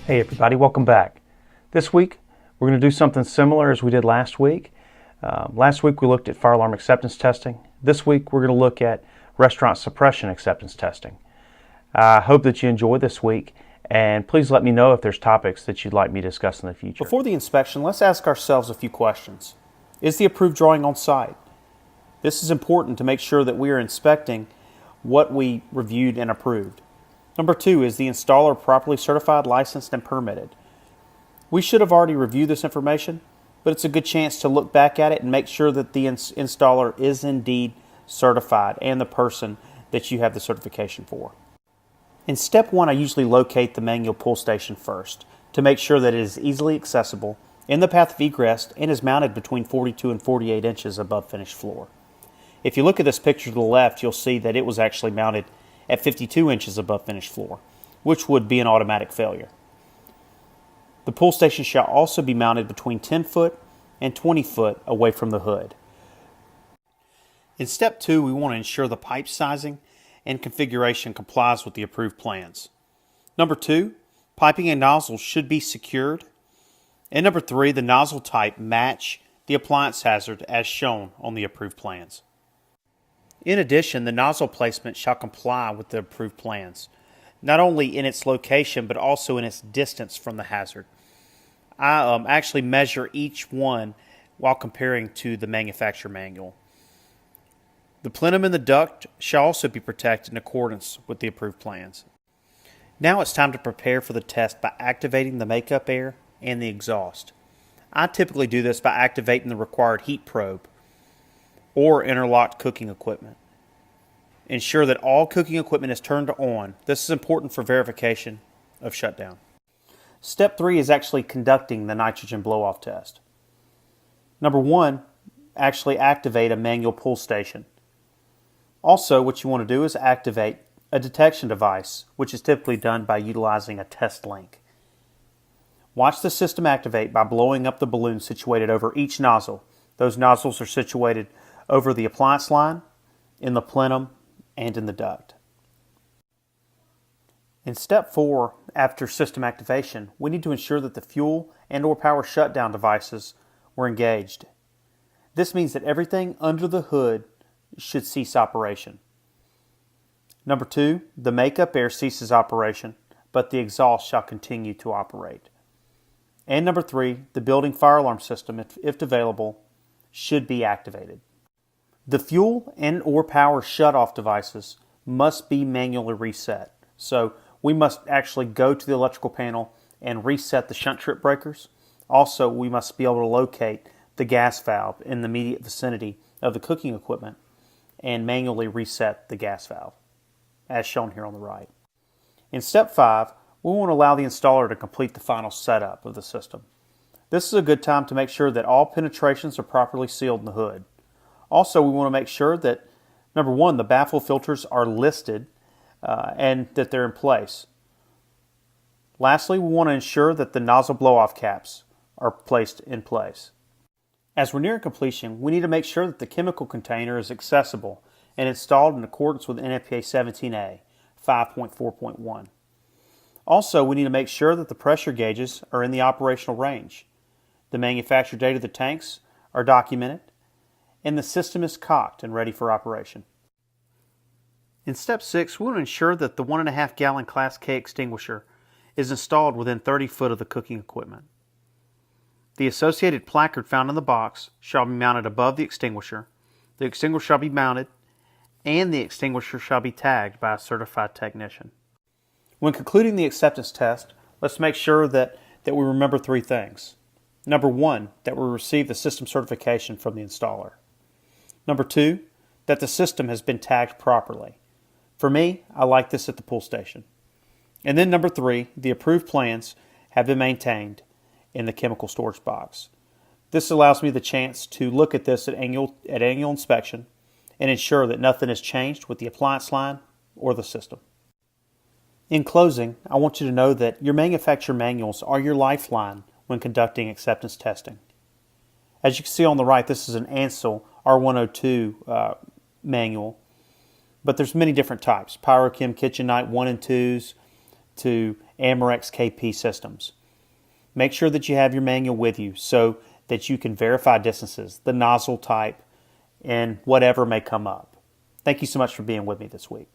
Hey everybody, welcome back. This week we're going to do something similar as we did last week. Last week we looked at fire alarm acceptance testing. This week we're going to look at restaurant suppression acceptance testing. I hope that you enjoy this week, and please let me know if there's topics that you'd like me to discuss in the future. Before the inspection, let's ask ourselves a few questions. Is the approved drawing on site? This is important to make sure that we are inspecting what we reviewed and approved. Number 2, is the installer properly certified, licensed, and permitted? We should have already reviewed this information, but it's a good chance to look back at it and make sure that the installer is indeed certified and the person that you have the certification for. In step 1, I usually locate the manual pull station first to make sure that it is easily accessible in the path of egress and is mounted between 42 and 48 inches above finished floor. If you look at this picture to the left, you'll see that it was actually mounted at 52 inches above finished floor, which would be an automatic failure. The pull station shall also be mounted between 10 foot and 20 foot away from the hood. In step 2, we want to ensure the pipe sizing and configuration complies with the approved plans. Number 2, piping and nozzles should be secured. And number 3, the nozzle type match the appliance hazard as shown on the approved plans. In addition, the nozzle placement shall comply with the approved plans, not only in its location but also in its distance from the hazard. I actually measure each one while comparing to the manufacturer manual. The plenum and the duct shall also be protected in accordance with the approved plans. Now it's time to prepare for the test by activating the makeup air and the exhaust. I typically do this by activating the required heat probe or interlocked cooking equipment. Ensure that all cooking equipment is turned on. This is important for verification of shutdown. Step 3 is actually conducting the nitrogen blow-off test. Number 1, actually activate a manual pull station. Also, what you want to do is activate a detection device, which is typically done by utilizing a test link. Watch the system activate by blowing up the balloon situated over each nozzle. Those nozzles are situated over the appliance line, in the plenum, and in the duct. In step 4, after system activation, we need to ensure that the fuel and/or power shutdown devices were engaged. This means that everything under the hood should cease operation. Number 2, the makeup air ceases operation, but the exhaust shall continue to operate. And number 3, the building fire alarm system, if available, should be activated. The fuel and/or power shutoff devices must be manually reset. So we must actually go to the electrical panel and reset the shunt trip breakers. Also, we must be able to locate the gas valve in the immediate vicinity of the cooking equipment and manually reset the gas valve, as shown here on the right. In step 5, we want to allow the installer to complete the final setup of the system. This is a good time to make sure that all penetrations are properly sealed in the hood. Also, we want to make sure that, number 1, the baffle filters are listed and that they're in place. Lastly, we want to ensure that the nozzle blow-off caps are placed in place. As we're nearing completion, we need to make sure that the chemical container is accessible and installed in accordance with NFPA 17A 5.4.1. Also, we need to make sure that the pressure gauges are in the operational range. The manufacturer date of the tanks are documented, and the system is cocked and ready for operation. In step 6, we want to ensure that the 1.5 gallon Class K extinguisher is installed within 30 foot of the cooking equipment. The associated placard found in the box shall be mounted above the extinguisher shall be mounted, and the extinguisher shall be tagged by a certified technician. When concluding the acceptance test, let's make sure that we remember 3 things. Number 1, that we receive the system certification from the installer. Number 2, that the system has been tagged properly. For me, I like this at the pull station. And then number 3, the approved plans have been maintained in the chemical storage box. This allows me the chance to look at this at annual inspection and ensure that nothing has changed with the appliance line or the system. In closing, I want you to know that your manufacturer manuals are your lifeline when conducting acceptance testing. As you can see on the right, this is an Ansel R102 manual, but there's many different types. Pyrochem Kitchen Knight 1 and 2s to Amerex KP systems. Make sure that you have your manual with you so that you can verify distances, the nozzle type, and whatever may come up. Thank you so much for being with me this week.